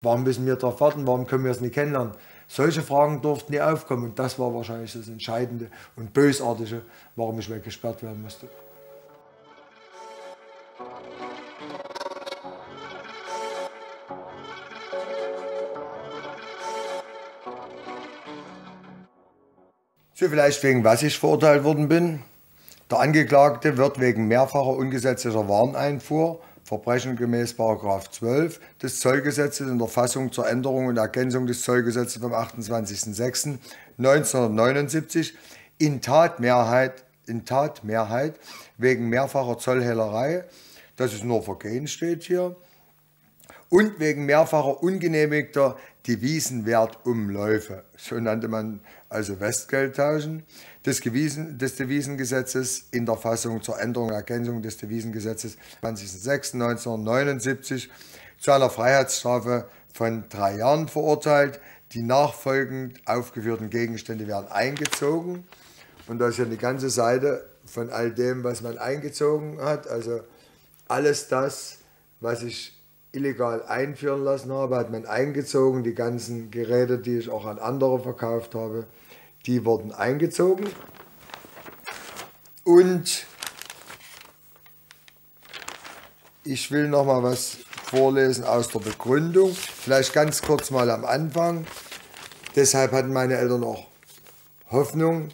Warum müssen wir darauf warten? Warum können wir es nicht kennenlernen? Solche Fragen durften nie aufkommen und das war wahrscheinlich das Entscheidende und Bösartige, warum ich weggesperrt werden musste. So, vielleicht wegen was ich verurteilt worden bin. Der Angeklagte wird wegen mehrfacher ungesetzlicher Wareneinfuhr, Verbrechen gemäß § 12 des Zollgesetzes in der Fassung zur Änderung und Ergänzung des Zollgesetzes vom 28.06.1979 in Tatmehrheit wegen mehrfacher Zollhehlerei, das ist nur Vergehen, steht hier, und wegen mehrfacher ungenehmigter Devisenwertumläufe, so nannte man also Westgeldtauschen, des Devisengesetzes in der Fassung zur Änderung und Ergänzung des Devisengesetzes 20.06.1979 zu einer Freiheitsstrafe von 3 Jahren verurteilt. Die nachfolgend aufgeführten Gegenstände werden eingezogen. Und da ist ja die ganze Seite von all dem, was man eingezogen hat. Also alles das, was ich illegal einführen lassen habe, hat man eingezogen. Die ganzen Geräte, die ich auch an andere verkauft habe, die wurden eingezogen. Und ich will noch mal was vorlesen aus der Begründung. Vielleicht ganz kurz mal am Anfang. Deshalb hatten meine Eltern auch Hoffnung,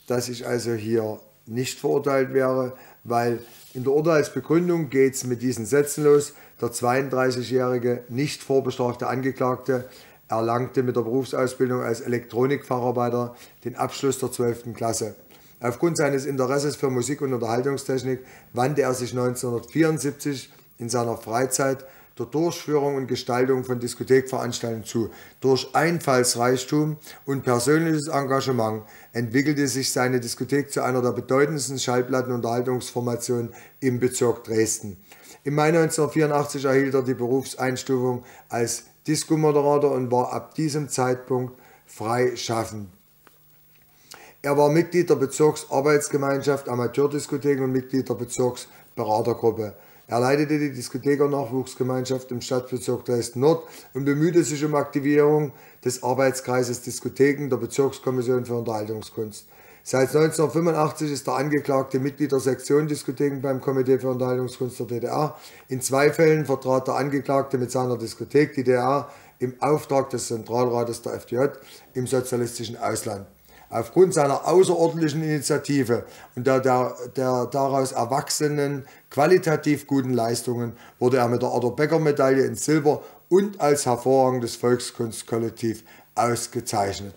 dass ich also hier nicht verurteilt wäre, weil in der Urteilsbegründung geht es mit diesen Sätzen los. Der 32-jährige nicht vorbestrafte Angeklagte erlangte mit der Berufsausbildung als Elektronikfacharbeiter den Abschluss der 12. Klasse. Aufgrund seines Interesses für Musik- und Unterhaltungstechnik wandte er sich 1974 in seiner Freizeit der Durchführung und Gestaltung von Diskothekveranstaltungen zu. Durch Einfallsreichtum und persönliches Engagement entwickelte sich seine Diskothek zu einer der bedeutendsten Schallplattenunterhaltungsformationen im Bezirk Dresden. Im Mai 1984 erhielt er die Berufseinstufung als Disco-Moderator und war ab diesem Zeitpunkt freischaffend. Er war Mitglied der Bezirksarbeitsgemeinschaft Amateurdiskotheken und Mitglied der Bezirksberatergruppe. Er leitete die Diskotheker-Nachwuchsgemeinschaft im Stadtbezirk Dresden-Nord und bemühte sich um Aktivierung des Arbeitskreises Diskotheken der Bezirkskommission für Unterhaltungskunst. Seit 1985 ist der Angeklagte Mitglied der Sektion Diskotheken beim Komitee für Unterhaltungskunst der DDR. In 2 Fällen vertrat der Angeklagte mit seiner Diskothek die DDR im Auftrag des Zentralrates der FDJ im sozialistischen Ausland. Aufgrund seiner außerordentlichen Initiative und der daraus erwachsenen qualitativ guten Leistungen wurde er mit der Otto-Becker-Medaille in Silber und als hervorragendes Volkskunstkollektiv ausgezeichnet.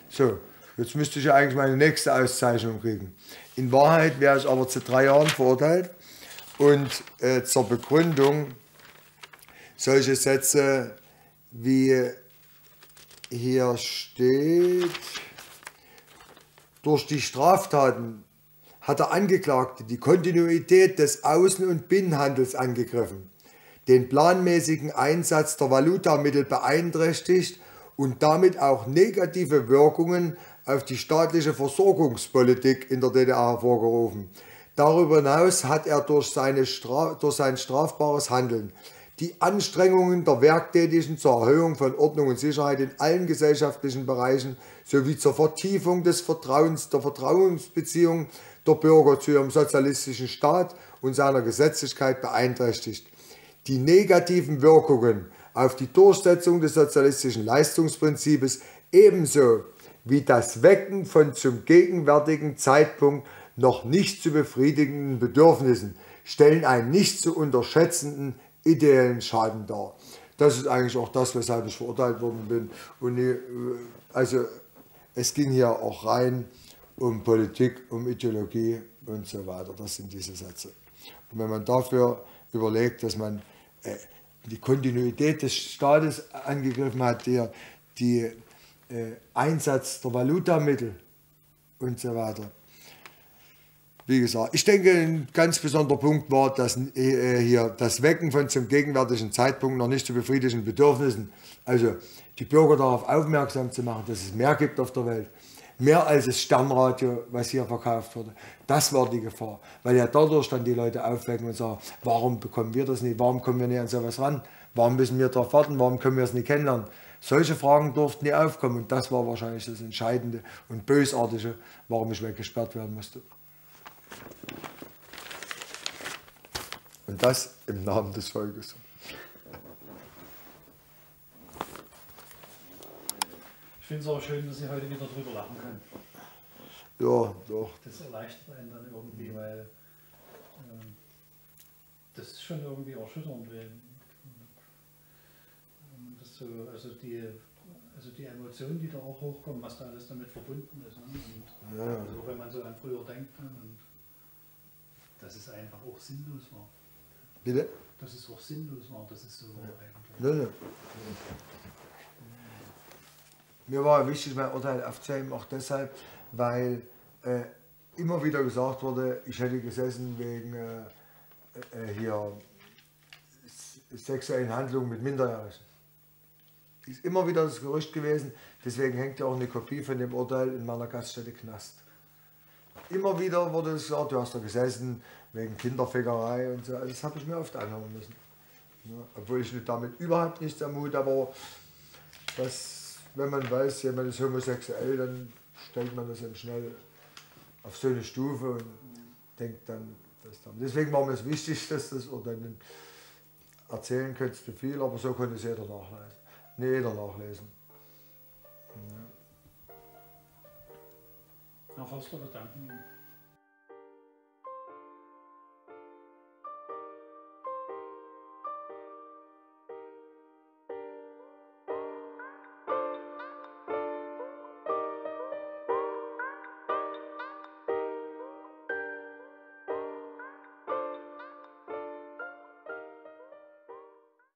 So, jetzt müsste ich ja eigentlich meine nächste Auszeichnung kriegen. In Wahrheit wäre ich aber zu 3 Jahren verurteilt und zur Begründung solche Sätze wie hier steht: Durch die Straftaten hat der Angeklagte die Kontinuität des Außen- und Binnenhandels angegriffen, den planmäßigen Einsatz der Valutamittel beeinträchtigt und damit auch negative Wirkungen auf die staatliche Versorgungspolitik in der DDR hervorgerufen. Darüber hinaus hat er durch sein strafbares Handeln die Anstrengungen der Werktätigen zur Erhöhung von Ordnung und Sicherheit in allen gesellschaftlichen Bereichen sowie zur Vertiefung der Vertrauensbeziehungen der Bürger zu ihrem sozialistischen Staat und seiner Gesetzlichkeit beeinträchtigt. Die negativen Wirkungen auf die Durchsetzung des sozialistischen Leistungsprinzips ebenso wie das Wecken von zum gegenwärtigen Zeitpunkt noch nicht zu befriedigenden Bedürfnissen stellen einen nicht zu unterschätzenden ideellen Schaden dar. Das ist eigentlich auch das, weshalb ich verurteilt worden bin. Und also es ging hier auch rein um Politik, um Ideologie und so weiter. Das sind diese Sätze. Und wenn man dafür überlegt, dass man die Kontinuität des Staates angegriffen hat, die Einsatz der Valutamittel und so weiter. Wie gesagt, ich denke, ein ganz besonderer Punkt war, dass hier das Wecken von zum gegenwärtigen Zeitpunkt noch nicht zu befriedigenden Bedürfnissen, also die Bürger darauf aufmerksam zu machen, dass es mehr gibt auf der Welt, mehr als das Sternradio, was hier verkauft wurde. Das war die Gefahr, weil ja dadurch dann die Leute aufwecken und sagen, warum bekommen wir das nicht, warum kommen wir nicht an sowas ran, Warum müssen wir darauf warten? Warum können wir es nicht kennenlernen? Solche Fragen durften nie aufkommen und das war wahrscheinlich das Entscheidende und Bösartige, warum ich weggesperrt werden musste. Und das im Namen des Volkes. Ich finde es auch schön, dass Sie heute wieder drüber lachen können. Ja, doch. Das erleichtert einen dann irgendwie, weil das ist schon irgendwie erschütternd. Das so, also die Emotionen, die da auch hochkommen, was da alles damit verbunden ist. Ne? Und Ja. also wenn man so an früher denkt, ne? Und dass es einfach auch sinnlos war. Bitte? Dass es auch sinnlos war, das ist so eigentlich. Nein. Mir war wichtig, mein Urteil aufzuheben, auch deshalb, weil immer wieder gesagt wurde, ich hätte gesessen wegen hier sexuellen Handlungen mit Minderjährigen. Ist immer wieder das Gerücht gewesen, deswegen hängt ja auch eine Kopie von dem Urteil in meiner Gaststätte Knast. Immer wieder wurde es gesagt, du hast da gesessen wegen Kinderfickerei und so, also das habe ich mir oft anhören müssen. Ja, obwohl ich damit überhaupt nichts am Hut, aber das, wenn man weiß, jemand ist homosexuell, dann stellt man das dann schnell auf so eine Stufe und denkt dann, deswegen war mir es wichtig, dass das Urteil erzählen könntest du viel, aber so konnte es jeder nachlesen. Nee, jeder nachlesen. Ja. Herr Förster, wir danken Ihnen.